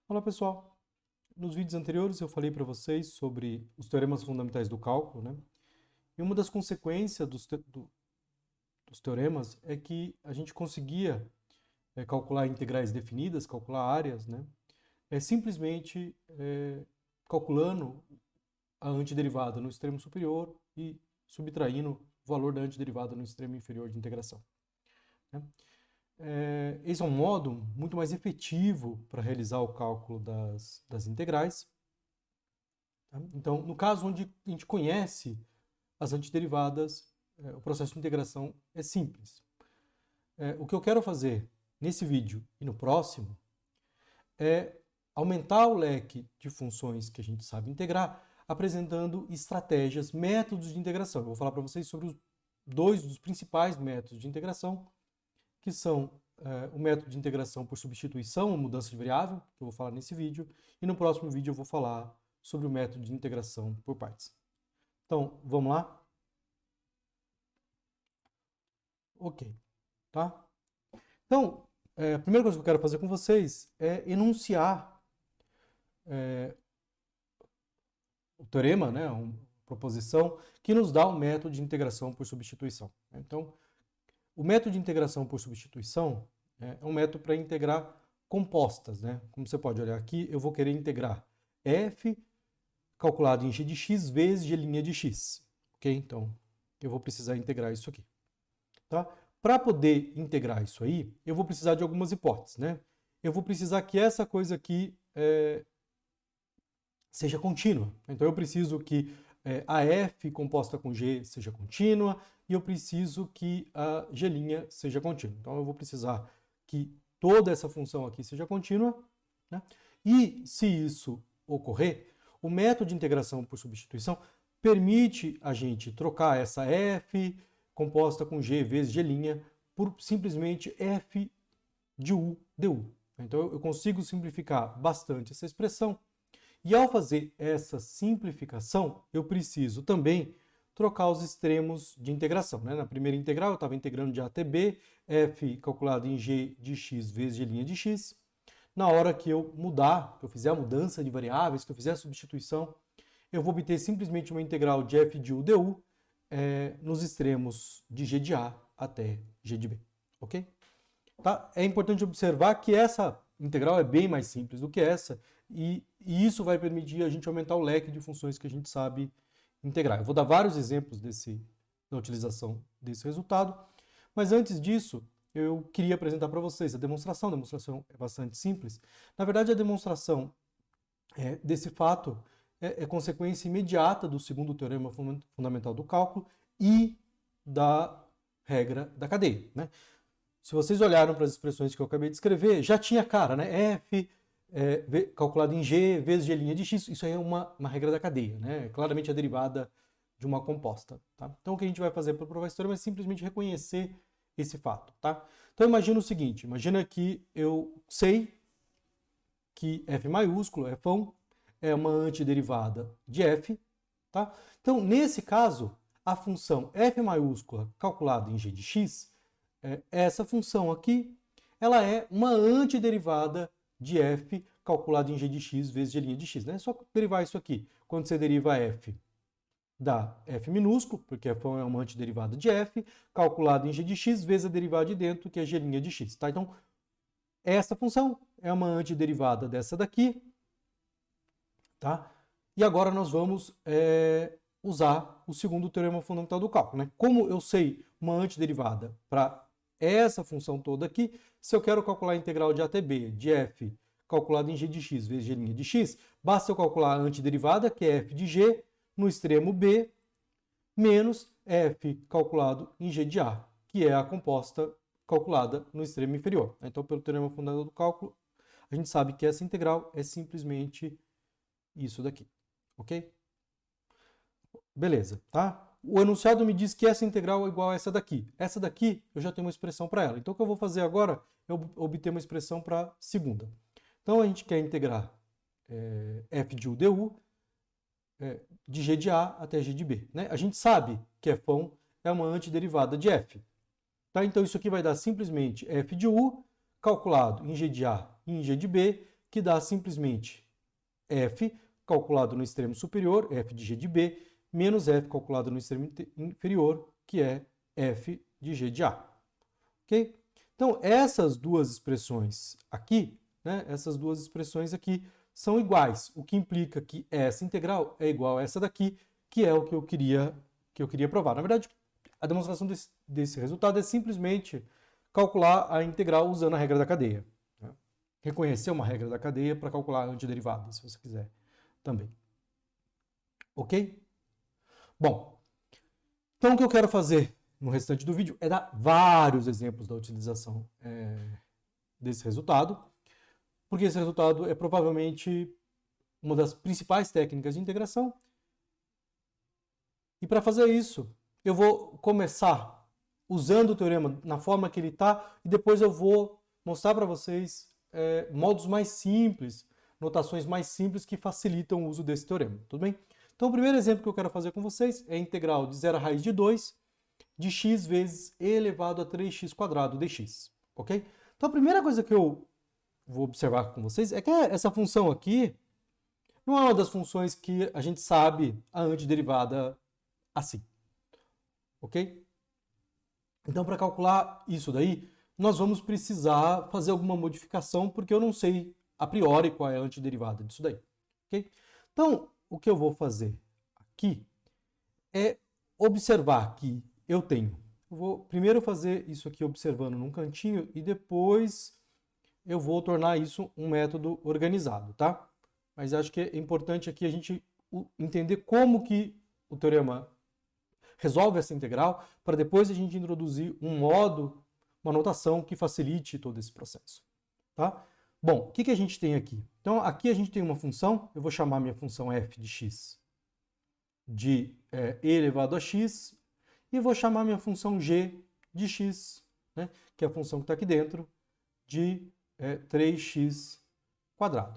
Olá pessoal, nos vídeos anteriores eu falei para vocês sobre os teoremas fundamentais do cálculo, né? E uma das consequências dos teoremas é que a gente conseguia calcular integrais definidas, calcular áreas, né? Simplesmente calculando a antiderivada no extremo superior e subtraindo o valor da antiderivada no extremo inferior de integração, né? Esse é um modo muito mais efetivo para realizar o cálculo das integrais. Tá? Então, no caso onde a gente conhece as antiderivadas, o processo de integração é simples. O que eu quero fazer nesse vídeo e no próximo é aumentar o leque de funções que a gente sabe integrar, apresentando estratégias, métodos de integração. Eu vou falar para vocês sobre dois dos principais métodos de integração, que são o método de integração por substituição ou mudança de variável, que eu vou falar nesse vídeo, e no próximo vídeo eu vou falar sobre o método de integração por partes. Então, vamos lá? Ok, tá? Então, a primeira coisa que eu quero fazer com vocês é enunciar o teorema, né, uma proposição, que nos dá o método de integração por substituição. Então, o método de integração por substituição é um método para integrar compostas, né? Como você pode olhar aqui, eu vou querer integrar f calculado em g de x vezes g' de x. Ok? Então, eu vou precisar integrar isso aqui. Tá? Para poder integrar isso aí, eu vou precisar de algumas hipóteses, né? Eu vou precisar que essa coisa aqui seja contínua. Então, eu preciso que a f composta com g seja contínua e eu preciso que a g' seja contínua. Então, eu vou precisar que toda essa função aqui seja contínua, né? E se isso ocorrer, o método de integração por substituição permite a gente trocar essa f composta com g vezes g' por simplesmente f de u du. Então eu consigo simplificar bastante essa expressão. E ao fazer essa simplificação, eu preciso também trocar os extremos de integração, né? Na primeira integral eu estava integrando de a até b, f calculado em g de x vezes g' de x. Na hora que eu mudar, que eu fizer a mudança de variáveis, que eu fizer a substituição, eu vou obter simplesmente uma integral de f de u du nos extremos de g de a até g de b, ok? Tá? É importante observar que essa integral é bem mais simples do que essa, e isso vai permitir a gente aumentar o leque de funções que a gente sabe integrar. Eu vou dar vários exemplos da utilização desse resultado, mas antes disso, eu queria apresentar para vocês a demonstração. A demonstração é bastante simples. Na verdade, a demonstração desse fato é consequência imediata do segundo teorema fundamental do cálculo e da regra da cadeia, né? Se vocês olharam para as expressões que eu acabei de escrever, já tinha cara, né? F calculado em g vezes g' de x, isso aí é uma regra da cadeia, né? Claramente a derivada de uma composta, tá? Então o que a gente vai fazer para provar esse teorema é simplesmente reconhecer esse fato, tá? Então imagina o seguinte, imagina que eu sei que f maiúsculo, fão, é uma antiderivada de f, tá? Então nesse caso, a função f maiúscula calculada em g de x, essa função aqui, ela é uma antiderivada de f calculada em g de x vezes g' de x, né? É só derivar isso aqui. Quando você deriva f, dá f minúsculo, porque f é uma antiderivada de f, calculado em g de x, vezes a derivada de dentro, que é g' de x. Tá? Então, essa função é uma antiderivada dessa daqui. Tá? E agora nós vamos usar o segundo teorema fundamental do cálculo, né? Como eu sei uma antiderivada para essa função toda aqui, se eu quero calcular a integral de a até b de f calculado em g de x vezes g' de x, basta eu calcular a antiderivada, que é f de g, no extremo b, menos f calculado em g de a, que é a composta calculada no extremo inferior. Então, pelo teorema fundamental do cálculo, a gente sabe que essa integral é simplesmente isso daqui, ok? Beleza, tá? O enunciado me diz que essa integral é igual a essa daqui. Essa daqui, eu já tenho uma expressão para ela. Então, o que eu vou fazer agora é obter uma expressão para a segunda. Então, a gente quer integrar f de u du de g de a até g de b, né? A gente sabe que fão é uma antiderivada de f. Tá? Então, isso aqui vai dar simplesmente f de u calculado em g de a e em g de b, que dá simplesmente f calculado no extremo superior, f de g de b, menos f calculado no extremo inferior, que é f de g de a. Ok? Então, essas duas expressões aqui, né, essas duas expressões aqui são iguais, o que implica que essa integral é igual a essa daqui, que é o que eu queria provar. Na verdade, a demonstração desse resultado é simplesmente calcular a integral usando a regra da cadeia. Né? Reconhecer uma regra da cadeia para calcular a antiderivada, se você quiser também. Ok? Bom, então o que eu quero fazer no restante do vídeo é dar vários exemplos da utilização desse resultado, porque esse resultado é provavelmente uma das principais técnicas de integração. E para fazer isso, eu vou começar usando o teorema na forma que ele está e depois eu vou mostrar para vocês modos mais simples, notações mais simples que facilitam o uso desse teorema, tudo bem? Então o primeiro exemplo que eu quero fazer com vocês é a integral de 0 a raiz de 2 de x vezes e elevado a 3x² dx, ok? Então a primeira coisa que eu vou observar com vocês é que essa função aqui não é uma das funções que a gente sabe a antiderivada assim, ok? Então para calcular isso daí, nós vamos precisar fazer alguma modificação, porque eu não sei a priori qual é a antiderivada disso daí, ok? Então o que eu vou fazer aqui é observar que eu vou primeiro fazer isso aqui observando num cantinho e depois eu vou tornar isso um método organizado, tá? Mas acho que é importante aqui a gente entender como que o teorema resolve essa integral para depois a gente introduzir um modo, uma notação que facilite todo esse processo, tá? Bom, o que a gente tem aqui? Então aqui a gente tem uma função, eu vou chamar minha função f de x de e elevado a x, e vou chamar minha função g de x, né, que é a função que está aqui dentro, de 3x².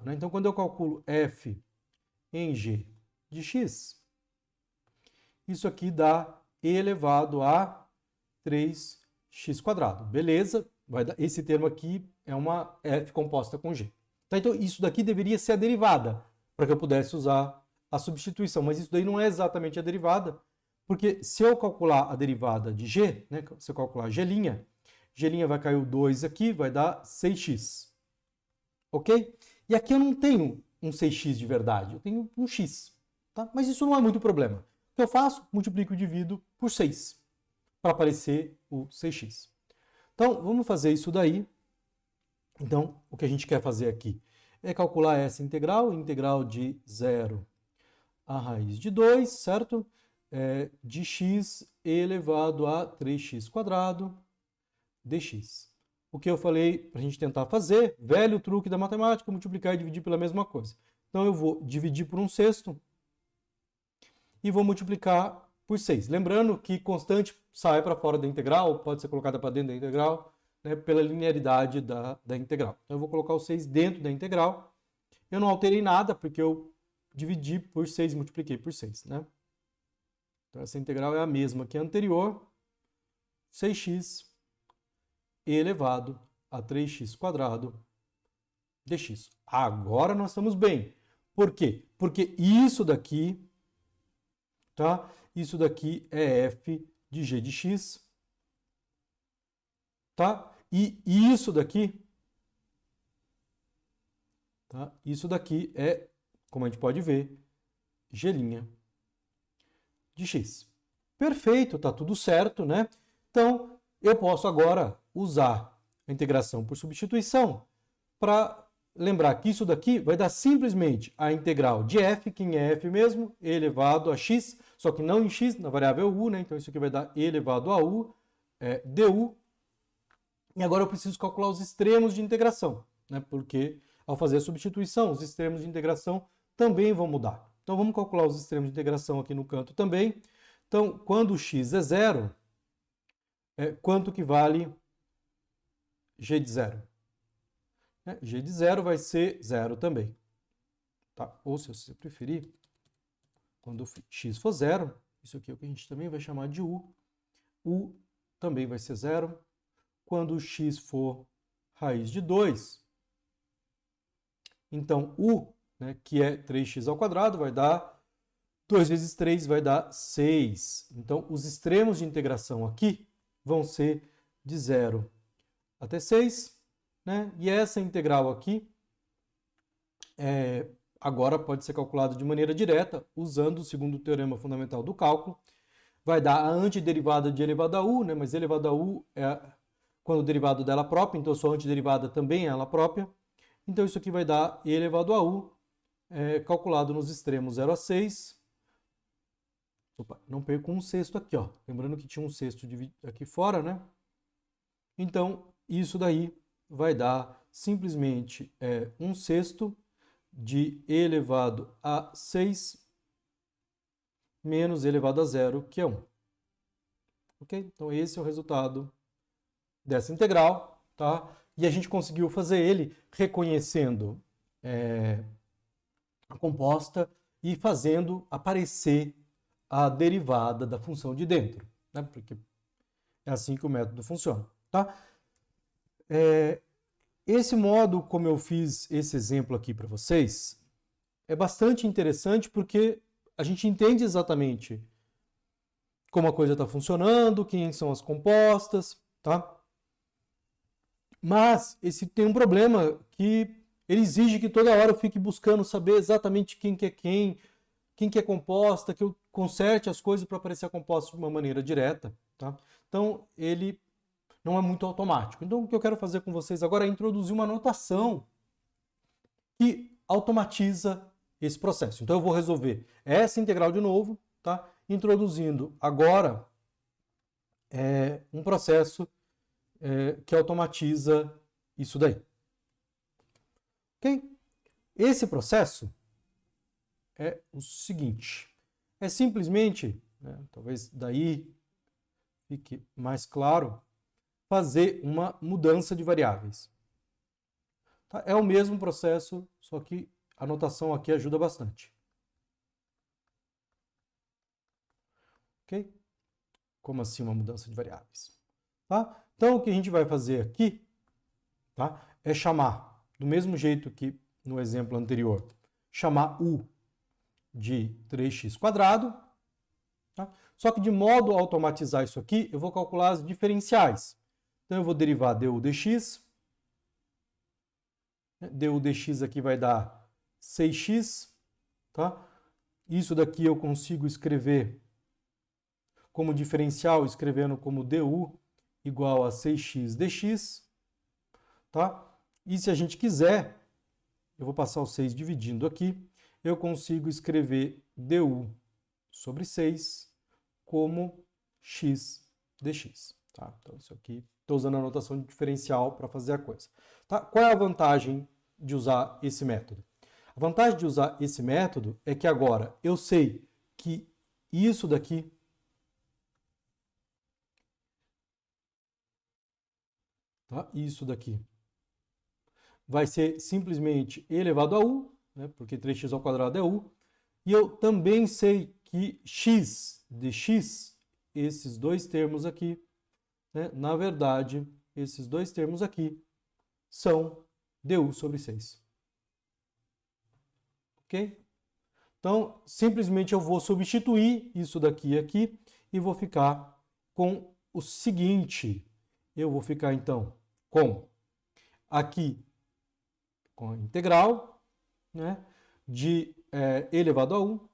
Né? Então, quando eu calculo f em g de x, isso aqui dá e elevado a 3x². Beleza? Esse termo aqui é uma f composta com g. Tá? Então, isso daqui deveria ser a derivada, para que eu pudesse usar a substituição. Mas isso daí não é exatamente a derivada, porque se eu calcular a derivada de g, né, se eu calcular g', g' vai cair o 2 aqui, vai dar 6x. Ok? E aqui eu não tenho um 6x de verdade, eu tenho um x. Tá? Mas isso não é muito problema. O que eu faço? Multiplico e divido por 6, para aparecer o 6x. Então, vamos fazer isso daí. Então, o que a gente quer fazer aqui é calcular essa integral de 0 a raiz de 2, certo? De x elevado a 3x² dx. O que eu falei para a gente tentar fazer, velho truque da matemática, multiplicar e dividir pela mesma coisa. Então eu vou dividir por 1/6 e vou multiplicar por 6. Lembrando que constante sai para fora da integral, pode ser colocada para dentro da integral, né, pela linearidade da integral. Então eu vou colocar o 6 dentro da integral. Eu não alterei nada, porque eu dividi por 6 e multipliquei por 6, né? Então, essa integral é a mesma que a anterior, 6x elevado a 3x² dx. Agora nós estamos bem. Por quê? Porque isso daqui, tá? Isso daqui é f de g de x, tá? E isso daqui, tá? Isso daqui é, como a gente pode ver, g' de x. Perfeito, tá tudo certo, né? Então, eu posso agora usar a integração por substituição para lembrar que isso daqui vai dar simplesmente a integral de f, quem é f mesmo, e elevado a x, só que não em x, na variável u, né? Então isso aqui vai dar e elevado a u, du. E agora eu preciso calcular os extremos de integração, né? Porque ao fazer a substituição, os extremos de integração também vão mudar. Então vamos calcular os extremos de integração aqui no canto também. Então, quando x é 0, quanto que vale g de 0? G de 0 vai ser 0 também. Tá? Ou se você preferir, quando x for 0, isso aqui é o que a gente também vai chamar de u. U também vai ser 0. Quando x for raiz de 2, Então, u, né, que é 3x ao quadrado, vai dar 2 vezes 3 vai dar 6. Então, os extremos de integração aqui vão ser de 0 até 6, né? E essa integral aqui agora pode ser calculada de maneira direta, usando o segundo teorema fundamental do cálculo. Vai dar a antiderivada de elevado a u, né? Mas elevado a u é quando o derivado dela própria, então sua antiderivada também é ela própria. Então isso aqui vai dar e elevado a u, calculado nos extremos 0 a 6. Opa, não perco um sexto aqui, ó. Lembrando que tinha um sexto aqui fora, né? Então, isso daí vai dar simplesmente um sexto de e elevado a 6 menos e elevado a 0, que é 1. Ok? Então, esse é o resultado dessa integral, tá? E a gente conseguiu fazer ele reconhecendo a composta e fazendo aparecer a derivada da função de dentro, né? Porque é assim que o método funciona, tá? Esse modo, como eu fiz esse exemplo aqui para vocês, é bastante interessante porque a gente entende exatamente como a coisa está funcionando, quem são as compostas, tá? Mas esse tem um problema que ele exige que toda hora eu fique buscando saber exatamente quem que é composta, que eu conserte as coisas para aparecer a composta de uma maneira direta, tá? Então, ele não é muito automático. Então, o que eu quero fazer com vocês agora é introduzir uma notação que automatiza esse processo. Então, eu vou resolver essa integral de novo, tá? Introduzindo agora um processo que automatiza isso daí. Ok? Esse processo é o seguinte. É simplesmente, né, talvez daí fique mais claro, fazer uma mudança de variáveis. Tá? É o mesmo processo, só que a notação aqui ajuda bastante. Ok? Como assim uma mudança de variáveis? Tá? Então, o que a gente vai fazer aqui, tá, é chamar, do mesmo jeito que no exemplo anterior, chamar u de 3x², tá? Só que de modo a automatizar isso aqui, eu vou calcular as diferenciais. Então, eu vou derivar du dx. Du dx aqui vai dar 6x. Tá? Isso daqui eu consigo escrever como diferencial, escrevendo como du igual a 6x dx. Tá? E se a gente quiser, eu vou passar o 6 dividindo aqui, eu consigo escrever du sobre 6 como x dx. Tá? Então, isso aqui, estou usando a notação de diferencial para fazer a coisa. Tá? Qual é a vantagem de usar esse método? A vantagem de usar esse método é que agora eu sei que isso daqui tá? Isso daqui vai ser simplesmente e elevado a u, né? Porque 3x² é u, e eu também sei que x dx, esses dois termos aqui, né? Na verdade, esses dois termos aqui são du sobre 6. Ok? Então, simplesmente eu vou substituir isso daqui aqui e vou ficar com o seguinte. Eu vou ficar, então, com aqui, com a integral, né, de e elevado a u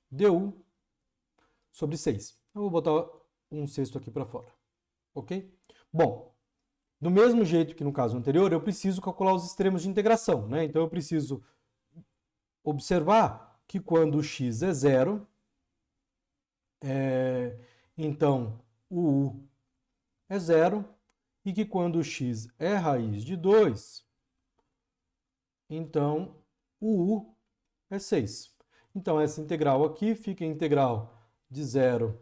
du sobre 6. Eu vou botar um sexto aqui para fora. Ok? Bom, do mesmo jeito que no caso anterior, eu preciso calcular os extremos de integração, né? Então, eu preciso observar que quando o x é 0, então o u é 0, e que quando o x é raiz de 2, então o u é 6. Então, essa integral aqui fica integral de 0,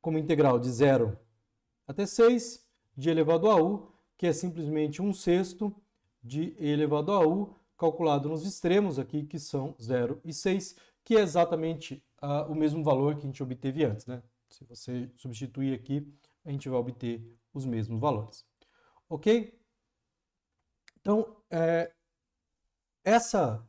como integral de 0 até 6, de elevado a u, que é simplesmente um sexto de e elevado a u, calculado nos extremos aqui, que são 0 e 6, que é exatamente o mesmo valor que a gente obteve antes, né? Se você substituir aqui, a gente vai obter os mesmos valores. Ok? Então, essa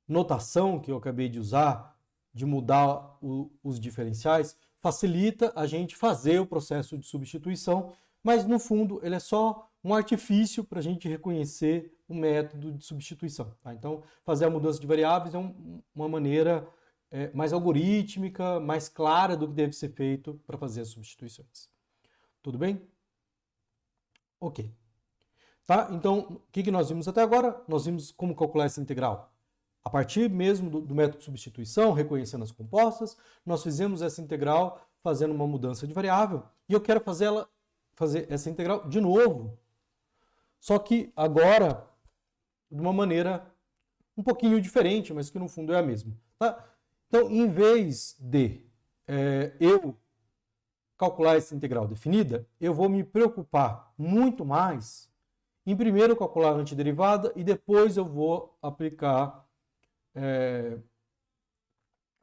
notação que eu acabei de usar, de mudar os diferenciais, facilita a gente fazer o processo de substituição, mas no fundo ele é só um artifício para a gente reconhecer o método de substituição. Tá? Então, fazer a mudança de variáveis é uma maneira mais algorítmica, mais clara do que deve ser feito para fazer as substituições. Tudo bem? Ok. Tá? Então, o que nós vimos até agora? Nós vimos como calcular essa integral. A partir mesmo do método de substituição, reconhecendo as compostas, nós fizemos essa integral fazendo uma mudança de variável. E eu quero fazer essa integral de novo. Só que agora, de uma maneira um pouquinho diferente, mas que no fundo é a mesma. Tá? Então, em vez de eu calcular essa integral definida, eu vou me preocupar muito mais em primeiro calcular a antiderivada e depois eu vou aplicar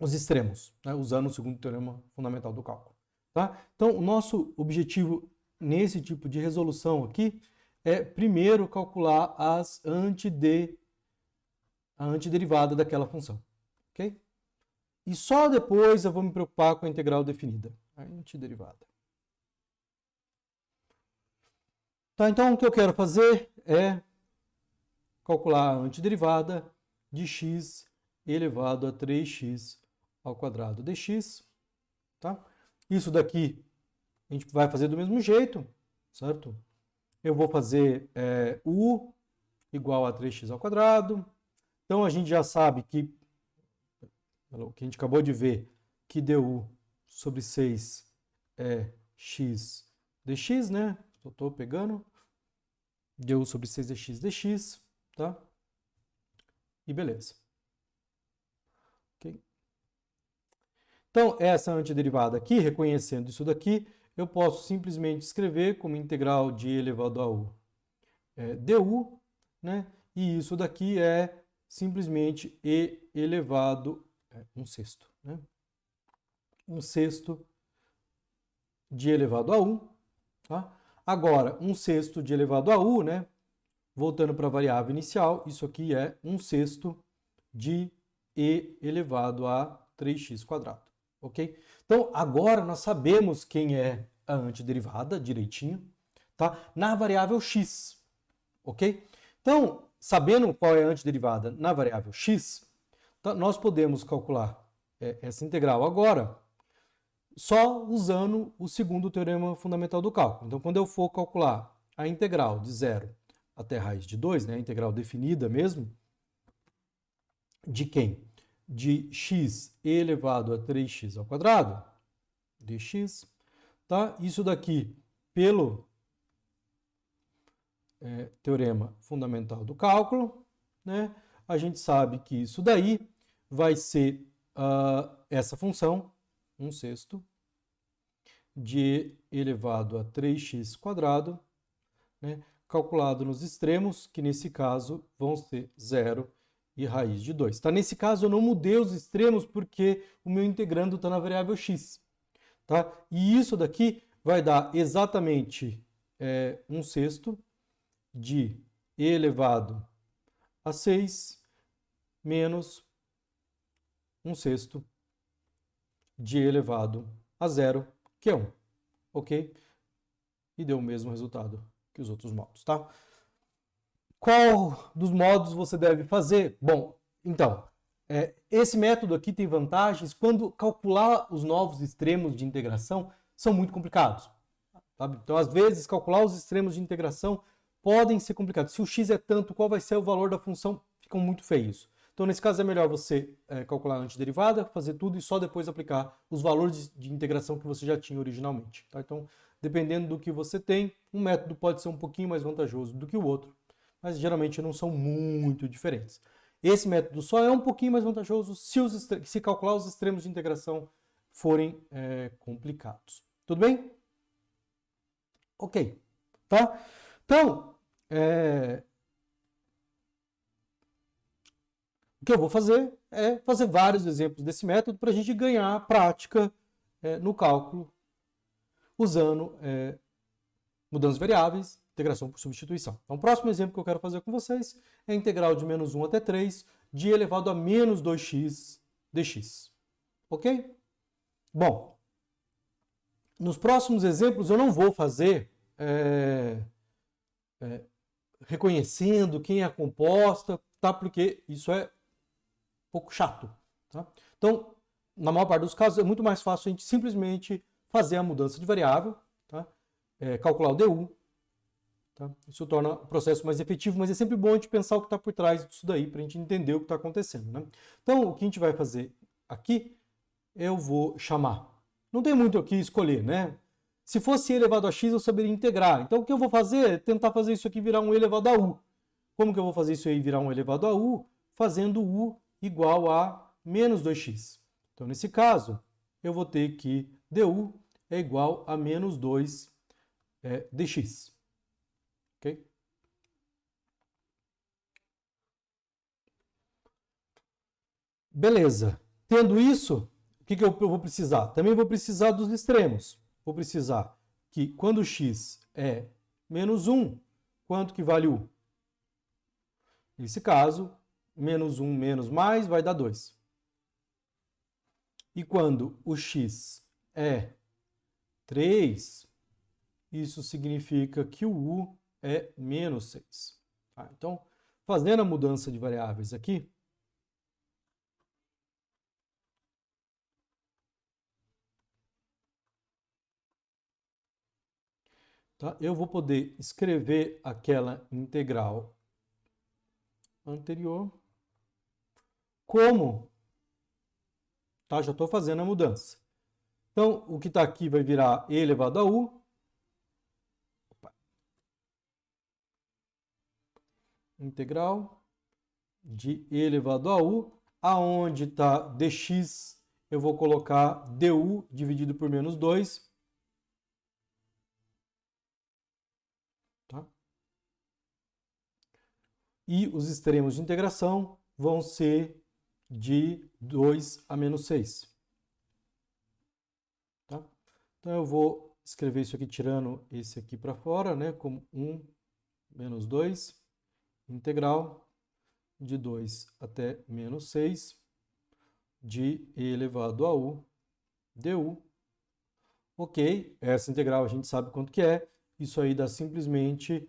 os extremos, né, usando o segundo teorema fundamental do cálculo. Tá? Então, o nosso objetivo nesse tipo de resolução aqui é primeiro calcular a antiderivada daquela função. Okay? E só depois eu vou me preocupar com a integral definida, a antiderivada. Tá, então, o que eu quero fazer é calcular a antiderivada de x elevado a 3x ao quadrado dx. Tá? Isso daqui a gente vai fazer do mesmo jeito, certo? Eu vou fazer u igual a 3x ao quadrado. Então, a gente já sabe que o que a gente acabou de ver, que du sobre 6 é x dx, né? Só estou pegando. Du sobre 6 é x dx, tá? E beleza. Okay? Então, essa antiderivada aqui, reconhecendo isso daqui, eu posso simplesmente escrever como integral de e elevado a u du, né? E isso daqui é simplesmente e elevado a 1/6, né? 1/6 de elevado a u, tá? Agora, 1/6 de elevado a u, né? Voltando para a variável inicial, isso aqui é 1/6 de e elevado a 3x quadrado, ok? Então, agora nós sabemos quem é a antiderivada direitinho, tá? Na variável x, ok? Então, sabendo qual é a antiderivada na variável x, tá? Nós podemos calcular essa integral agora só usando o segundo teorema fundamental do cálculo. Então, quando eu for calcular a integral de 0 até a raiz de 2, né, a integral definida mesmo, de quem? De x elevado a 3x ao quadrado, dx, tá? Isso daqui, pelo teorema fundamental do cálculo, né, a gente sabe que isso daí vai ser essa função, 1/6 de e elevado a 3x quadrado, né, calculado nos extremos, que nesse caso vão ser 0 e raiz de 2. Tá? Nesse caso eu não mudei os extremos porque o meu integrando está na variável x. Tá? E isso daqui vai dar exatamente 1/6 de e elevado a 6 menos 1/6 de e elevado a 0, que é 1. Ok? E deu o mesmo resultado que os outros modos, tá? Qual dos modos você deve fazer? Bom, então, esse método aqui tem vantagens quando calcular os novos extremos de integração são muito complicados. Sabe? Então, às vezes, calcular os extremos de integração podem ser complicados. Se o x é tanto, qual vai ser o valor da função? Ficam muito feios. Então, nesse caso, é melhor você calcular a antiderivada, fazer tudo e só depois aplicar os valores de integração que você já tinha originalmente. Tá? Então, dependendo do que você tem, um método pode ser um pouquinho mais vantajoso do que o outro, mas geralmente não são muito diferentes. Esse método só é um pouquinho mais vantajoso se calcular os extremos de integração forem complicados. Tudo bem? Ok. Tá? Então, o que eu vou fazer é fazer vários exemplos desse método para a gente ganhar prática no cálculo. usando mudanças variáveis, integração por substituição. Então, o próximo exemplo que eu quero fazer com vocês é a integral de menos 1 até 3 de elevado a menos 2x dx. Ok? Bom, nos próximos exemplos eu não vou fazer reconhecendo quem é a composta, tá? Porque isso é um pouco chato. Tá? Então, na maior parte dos casos, é muito mais fácil a gente simplesmente fazer a mudança de variável, tá? Calcular o DU. Tá? Isso torna o processo mais efetivo, mas é sempre bom a gente pensar o que está por trás disso daí, para a gente entender o que está acontecendo. Né? Então, o que a gente vai fazer aqui, eu vou chamar. Não tem muito aqui escolher, né? Se fosse e elevado a x, eu saberia integrar. Então, o que eu vou fazer é tentar fazer isso aqui virar um e elevado a u. Como que eu vou fazer isso aí virar um elevado a u? Fazendo u igual a menos 2x. Então, nesse caso, eu vou ter que du é igual a menos 2 dx. Ok? Beleza. Tendo isso, o que eu vou precisar? Também vou precisar dos extremos. Vou precisar que quando x é menos 1, quanto que vale u? Nesse caso, menos 1 menos mais vai dar 2. E quando o x é 3, isso significa que o u é menos 6. Tá? Então, fazendo a mudança de variáveis aqui, tá? Eu vou poder escrever aquela integral anterior como, tá? Já estou fazendo a mudança. Então, o que está aqui vai virar e elevado a u. Integral de e elevado a u, aonde está dx, eu vou colocar du dividido por menos 2. Tá? E os extremos de integração vão ser de 2 a menos 6. Tá? Então, eu vou escrever isso aqui tirando esse aqui para fora, né? Como 1 menos 2, integral de 2 até menos 6 de e elevado a u du. Ok, essa integral a gente sabe quanto que é. Isso aí dá simplesmente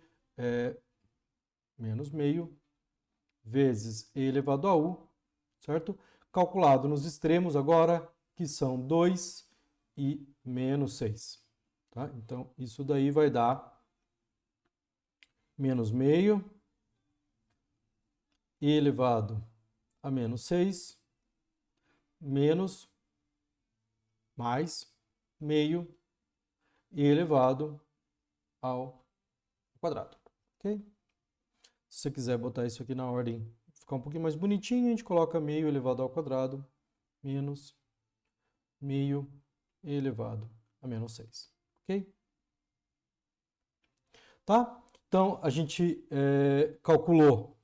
menos meio vezes e elevado a u, certo? Calculado nos extremos agora, que são 2 e menos 6. Tá? Então, isso daí vai dar menos meio e elevado a menos 6 menos mais meio e elevado ao quadrado. Ok? Se você quiser botar isso aqui na ordem, ficar um pouquinho mais bonitinho, a gente coloca meio elevado ao quadrado menos meio elevado a menos 6. Ok? Tá? Então, a gente calculou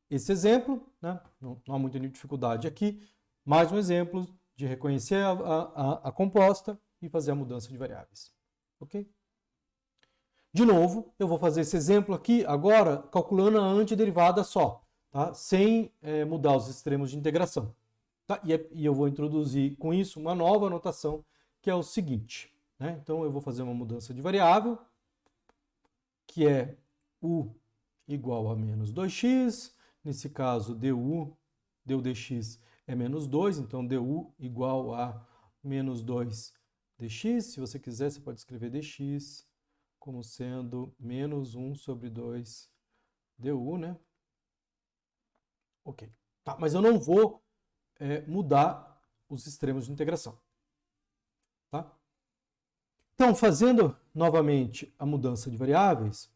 esse exemplo, né? Não há muita dificuldade aqui. Mais um exemplo de reconhecer a composta e fazer a mudança de variáveis. Ok? De novo, eu vou fazer esse exemplo aqui agora calculando a antiderivada só, tá? Sem mudar os extremos de integração. Tá? E eu vou introduzir com isso uma nova notação, que é o seguinte. Né? Então, eu vou fazer uma mudança de variável, que é u igual a menos 2x. Nesse caso, du dx é menos 2, então du igual a menos 2 dx. Se você quiser, você pode escrever dx como sendo menos 1 sobre 2 du, né? Ok. Tá, mas eu não vou mudar os extremos de integração. Tá? Então, fazendo novamente a mudança de variáveis,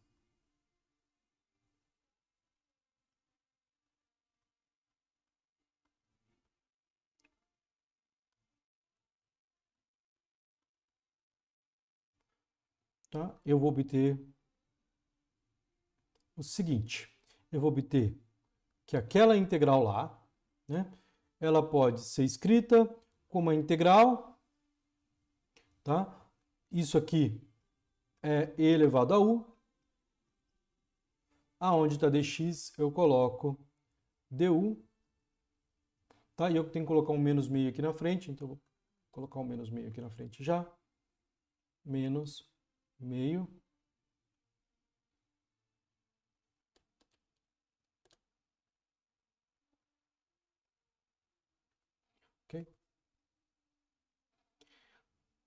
tá? Eu vou obter o seguinte. Eu vou obter que aquela integral lá, né, ela pode ser escrita como uma integral, tá? Isso aqui é e elevado a u. Aonde está dx, eu coloco du. Tá? E eu tenho que colocar um menos meio aqui na frente, então eu vou colocar um menos meio aqui na frente já. Menos meio. Ok?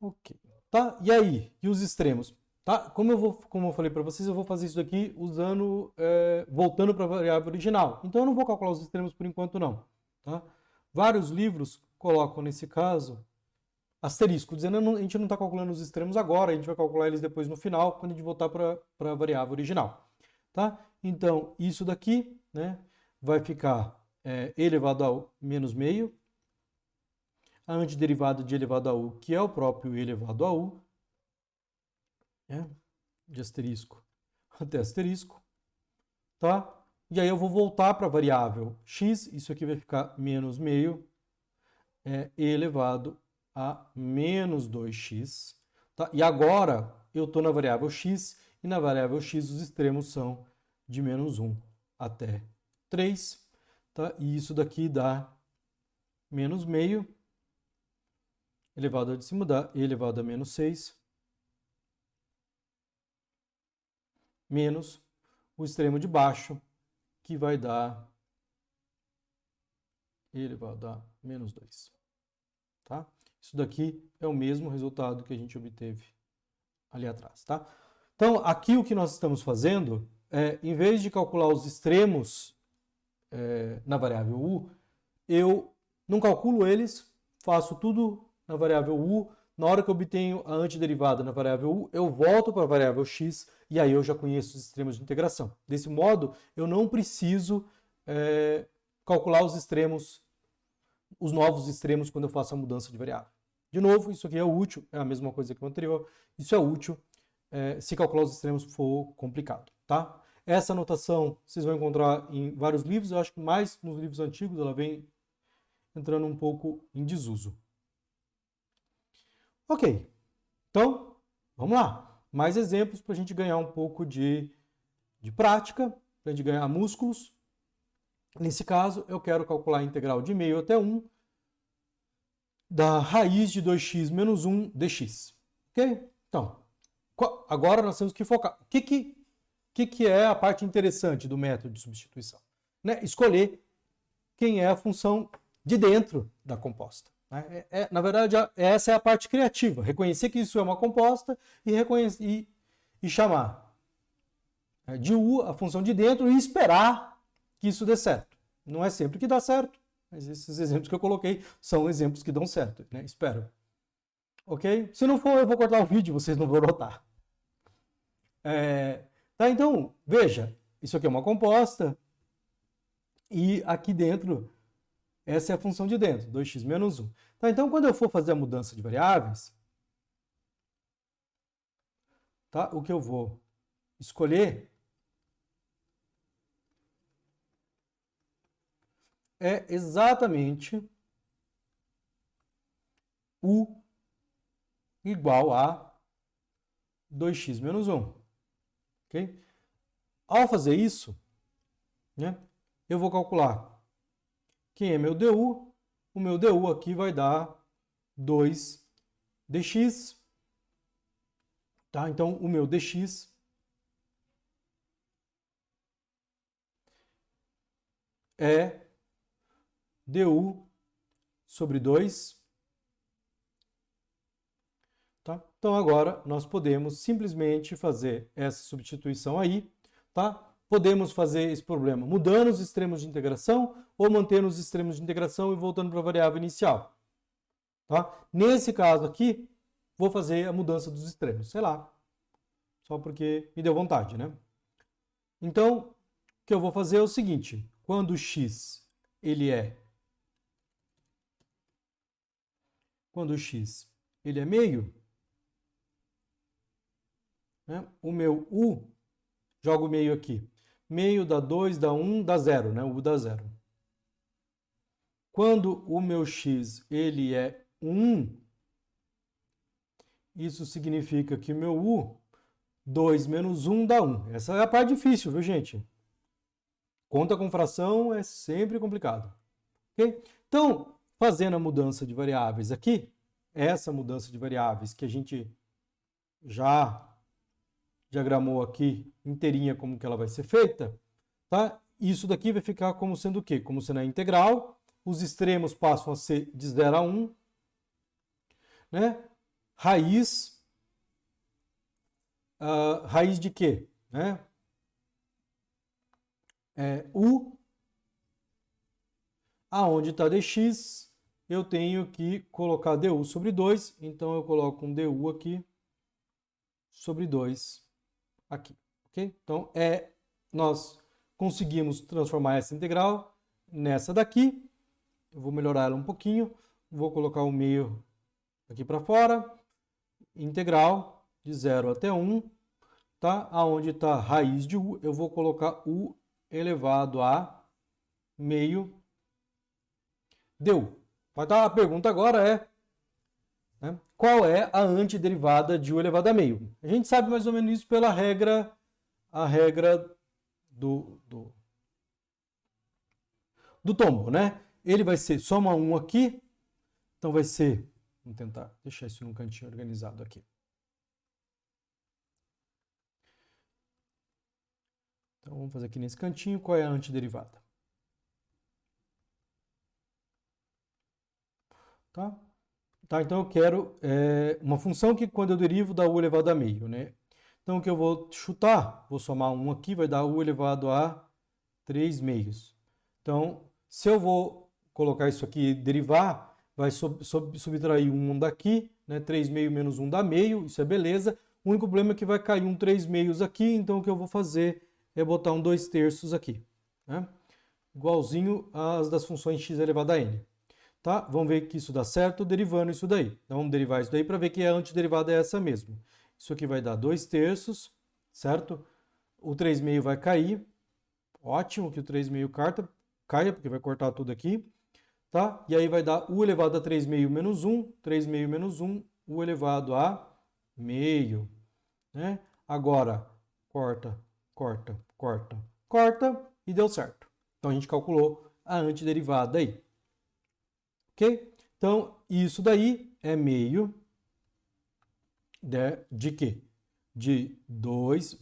Ok. Tá? E aí? E os extremos? Tá? Como eu falei para vocês, eu vou fazer isso daqui usando, voltando para a variável original. Então eu não vou calcular os extremos por enquanto não. Tá? Vários livros colocam nesse caso asterisco, dizendo que a gente não está calculando os extremos agora, a gente vai calcular eles depois no final, quando a gente voltar para a variável original. Tá? Então isso daqui, né, vai ficar e elevado a menos meio, a antiderivada de elevado a u, que é o próprio e elevado a u, né, de asterisco até asterisco, tá? E aí eu vou voltar para a variável x, isso aqui vai ficar menos meio, e elevado a menos 2x, tá? E agora eu estou na variável x, e na variável x os extremos são de menos 1 até 3, tá? E isso daqui dá menos meio, elevado a de cima dá e elevado a menos 6, menos o extremo de baixo, que vai dar e elevado a menos 2. Tá? Isso daqui é o mesmo resultado que a gente obteve ali atrás. Tá? Então, aqui o que nós estamos fazendo é, em vez de calcular os extremos na variável u, eu não calculo eles, faço tudo na variável u. Na hora que eu obtenho a antiderivada na variável u, eu volto para a variável x e aí eu já conheço os extremos de integração. Desse modo, eu não preciso calcular os extremos, os novos extremos, quando eu faço a mudança de variável. De novo, isso aqui é útil, é a mesma coisa que o anterior. Isso é útil se calcular os extremos for complicado, tá? Essa notação vocês vão encontrar em vários livros, eu acho que mais nos livros antigos ela vem entrando um pouco em desuso. Ok, então vamos lá. Mais exemplos para a gente ganhar um pouco de prática, para a gente ganhar músculos. Nesse caso, eu quero calcular a integral de meio até 1 da raiz de 2x menos 1 dx. Ok? Então, agora nós temos que focar. O que é a parte interessante do método de substituição? Né? Escolher quem é a função de dentro da composta. Né? Na verdade, essa é a parte criativa. Reconhecer que isso é uma composta e chamar de u a função de dentro e esperar que isso dê certo. Não é sempre que dá certo, mas esses exemplos que eu coloquei são exemplos que dão certo. Né? Espero. Ok? Se não for, eu vou cortar o vídeo, vocês não vão notar. Tá, então, veja, isso aqui é uma composta e aqui dentro, essa é a função de dentro, 2x menos 1. Tá, então, quando eu for fazer a mudança de variáveis, tá, o que eu vou escolher é exatamente u igual a 2x menos 1. Okay? Ao fazer isso, né, eu vou calcular quem é meu du. O meu du aqui vai dar 2 dx. Tá? Então, o meu dx é du sobre 2. Tá? Então, agora, nós podemos simplesmente fazer essa substituição aí. Tá? Podemos fazer esse problema mudando os extremos de integração ou mantendo os extremos de integração e voltando para a variável inicial. Tá? Nesse caso aqui, vou fazer a mudança dos extremos. Sei lá, só porque me deu vontade, né? Então, o que eu vou fazer é o seguinte. Quando x é meio, né? O meu u, jogo meio aqui. Meio dá 2, dá 1, dá 0, né? O u dá 0. Quando o meu x ele é 1, Isso significa que o meu u, 2 menos 1 dá 1. Essa é a parte difícil, viu, gente? Conta com fração é sempre complicado. Okay? Então, fazendo a mudança de variáveis aqui, essa mudança de variáveis que a gente já diagramou aqui inteirinha como que ela vai ser feita, tá? Isso daqui vai ficar como sendo o quê? Como sendo a integral, os extremos passam a ser de 0 a 1, né? Raiz de quê? Né? U, aonde está dx, eu tenho que colocar du sobre 2, então eu coloco um du aqui sobre 2 aqui, ok? Então, nós conseguimos transformar essa integral nessa daqui. Eu vou melhorar ela um pouquinho, vou colocar o meio aqui para fora, integral de 0 até 1, tá? Aonde está raiz de u, eu vou colocar u elevado a meio du. Mas a pergunta agora né, qual é a antiderivada de u elevado a meio? A gente sabe mais ou menos isso pela regra, a regra do tombo, né? Ele vai ser soma 1 aqui, então vai ser, vamos tentar deixar isso num cantinho organizado aqui. Então vamos fazer aqui nesse cantinho, qual é a antiderivada? Tá? Tá, então eu quero uma função que quando eu derivo dá u elevado a meio, né? Então o que eu vou chutar, vou somar 1 aqui, vai dar u elevado a 3 meios. Então, se eu vou colocar isso aqui, derivar, vai subtrair 1 daqui, né? 3 meio menos 1 dá meio, isso é beleza. O único problema é que vai cair um 3 meios aqui, então o que eu vou fazer é botar um 2 terços aqui, né? Igualzinho às das funções x elevado a n. Tá? Vamos ver que isso dá certo derivando isso daí. Então vamos derivar isso daí para ver que a antiderivada é essa mesmo. Isso aqui vai dar 2 terços, certo? O 3 meio vai cair. Ótimo que o 3 meio caia, porque vai cortar tudo aqui. Tá? E aí vai dar u elevado a 3 meio menos 1, 3 meio menos 1, u elevado a meio. Né? Agora, corta, corta, corta, corta e deu certo. Então a gente calculou a antiderivada aí. Ok? Então, isso daí é meio de quê? De 2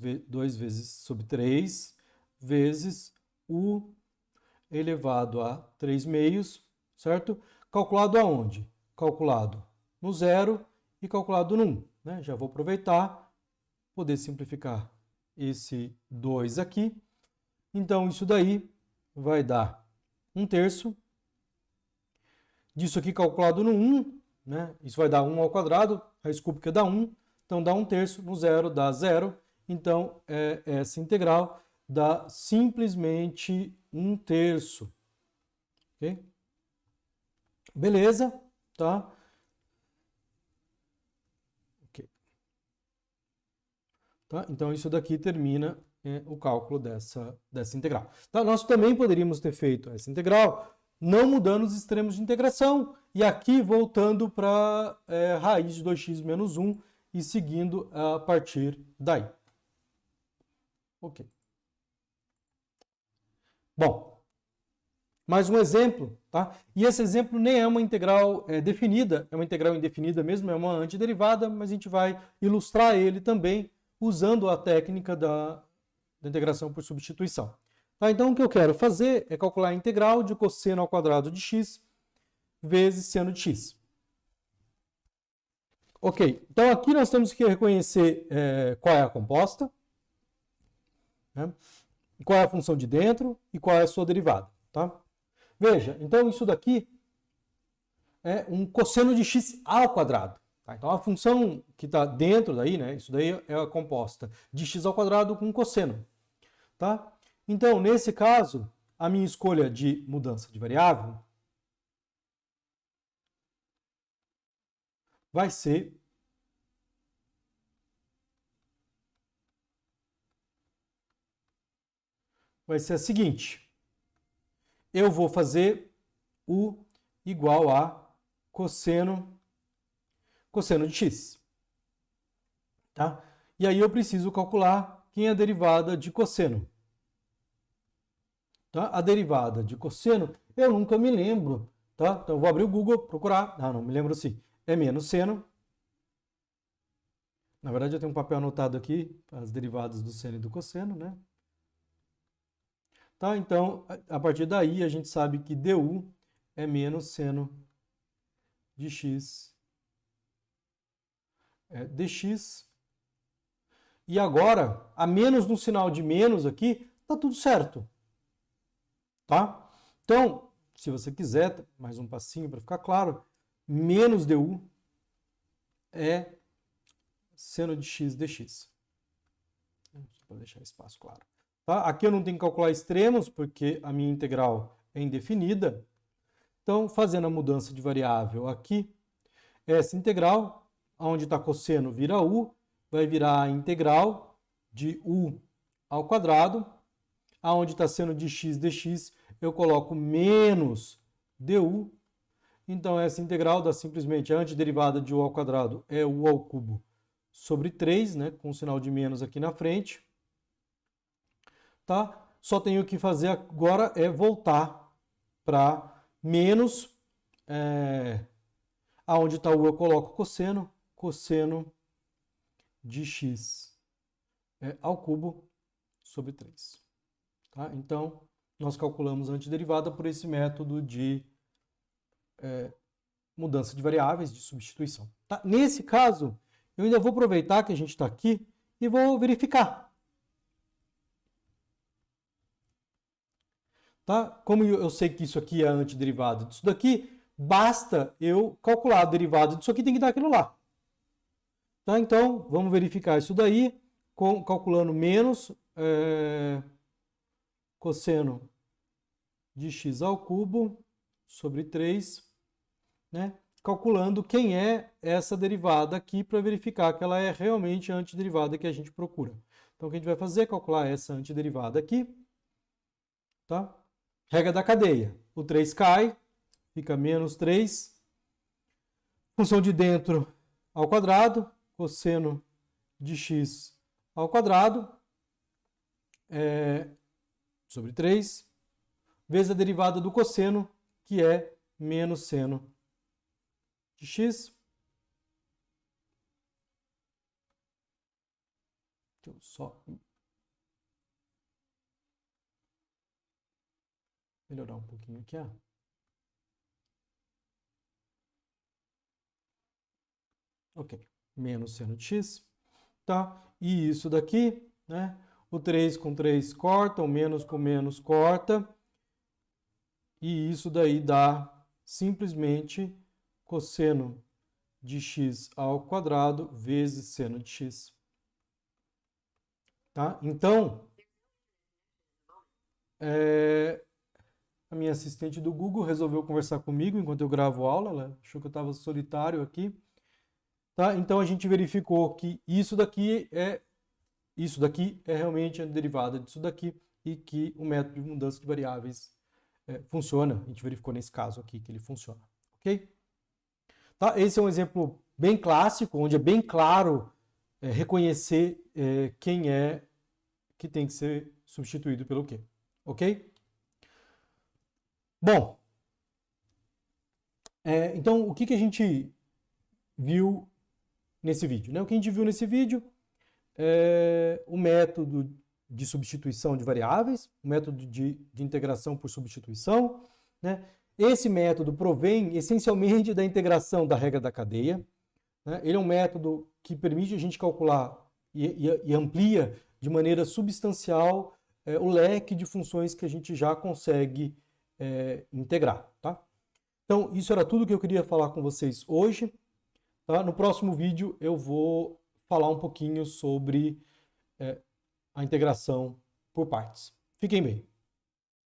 vezes sobre 3 vezes u elevado a 3 meios, certo? Calculado aonde? Calculado no 0 e calculado no 1. Né? Já vou aproveitar, poder simplificar esse 2 aqui. Então, isso daí vai dar 1 terço. Disso aqui calculado no 1, né? Isso vai dar 1 ao quadrado, raiz cúbica dá 1, então dá 1 terço, no 0 dá 0, então essa integral dá simplesmente 1 terço. Ok? Beleza, tá? Ok. Tá? Então isso daqui termina o cálculo dessa integral. Tá? Nós também poderíamos ter feito essa integral não mudando os extremos de integração. E aqui voltando para raiz de 2x menos 1 e seguindo a partir daí. Ok. Bom, mais um exemplo, tá? E esse exemplo nem é uma integral definida, é uma integral indefinida mesmo, é uma antiderivada, mas a gente vai ilustrar ele também usando a técnica da integração por substituição. Tá, então, o que eu quero fazer é calcular a integral de cosseno ao quadrado de x vezes seno de x. Ok, então aqui nós temos que reconhecer qual é a composta, né? Qual é a função de dentro e qual é a sua derivada. Tá? Veja, então isso daqui é um cosseno de x ao quadrado. Tá? Então a função que está dentro daí, né, isso daí é a composta de x ao quadrado com cosseno. Tá? Então, nesse caso, a minha escolha de mudança de variável vai ser a seguinte. Eu vou fazer u igual a cosseno de x. Tá? E aí eu preciso calcular quem é a derivada de cosseno. Tá? A derivada de cosseno, eu nunca me lembro. Tá? Então eu vou abrir o Google, procurar. Não me lembro sim. É menos seno. Na verdade, eu tenho um papel anotado aqui, as derivadas do seno e do cosseno, né? Tá? Então, a partir daí, a gente sabe que du é menos seno de x dx. E agora, a menos no sinal de menos aqui, tá tudo certo. Tá? Então, se você quiser, mais um passinho para ficar claro, menos du é seno de x dx. Só para deixar espaço claro. Tá? Aqui eu não tenho que calcular extremos, porque a minha integral é indefinida. Então, fazendo a mudança de variável aqui, essa integral, onde está cosseno vira u, vai virar a integral de u ao quadrado. Aonde está seno de x dx, eu coloco menos du. Então, essa integral dá simplesmente a antiderivada de u ao quadrado é u ao cubo sobre 3, né, com o sinal de menos aqui na frente. Tá? Só tenho que fazer agora é voltar para menos, aonde está u eu coloco cosseno de x ao cubo sobre 3. Tá? Então, nós calculamos a antiderivada por esse método de mudança de variáveis, de substituição. Tá? Nesse caso, eu ainda vou aproveitar que a gente está aqui e vou verificar. Tá? Como eu sei que isso aqui é a antiderivada disso daqui, basta eu calcular a derivada disso aqui, tem que dar aquilo lá. Tá? Então, vamos verificar isso daí, calculando menos cosseno de x ao cubo sobre 3, né? Calculando quem é essa derivada aqui para verificar que ela é realmente a antiderivada que a gente procura. Então, o que a gente vai fazer é calcular essa antiderivada aqui. Tá? Regra da cadeia. O 3 cai, fica menos 3. Função de dentro ao quadrado, cosseno de x ao quadrado, sobre 3, vezes a derivada do cosseno, que é menos seno de x. Deixa eu só melhorar um pouquinho aqui. Ok, menos seno de x. Tá? E isso daqui, né? O 3 com 3 corta, o menos com menos corta. E isso daí dá simplesmente cosseno de x ao quadrado vezes seno de x. Tá? Então, a minha assistente do Google resolveu conversar comigo enquanto eu gravo aula. Ela achou que eu estava solitário aqui. Tá? Então, a gente verificou que isso daqui é realmente a derivada disso daqui e que o método de mudança de variáveis funciona. A gente verificou nesse caso aqui que ele funciona. Ok? Tá? Esse é um exemplo bem clássico, onde é bem claro reconhecer quem é que tem que ser substituído pelo quê. Ok? Bom, então o que a gente viu nesse vídeo? Né? O que a gente viu nesse vídeo é o método de substituição de variáveis, o método de integração por substituição. Né? Esse método provém essencialmente da integração da regra da cadeia. Né? Ele é um método que permite a gente calcular e amplia de maneira substancial o leque de funções que a gente já consegue integrar. Tá? Então, isso era tudo que eu queria falar com vocês hoje. Tá? No próximo vídeo eu vou falar um pouquinho sobre a integração por partes. Fiquem bem.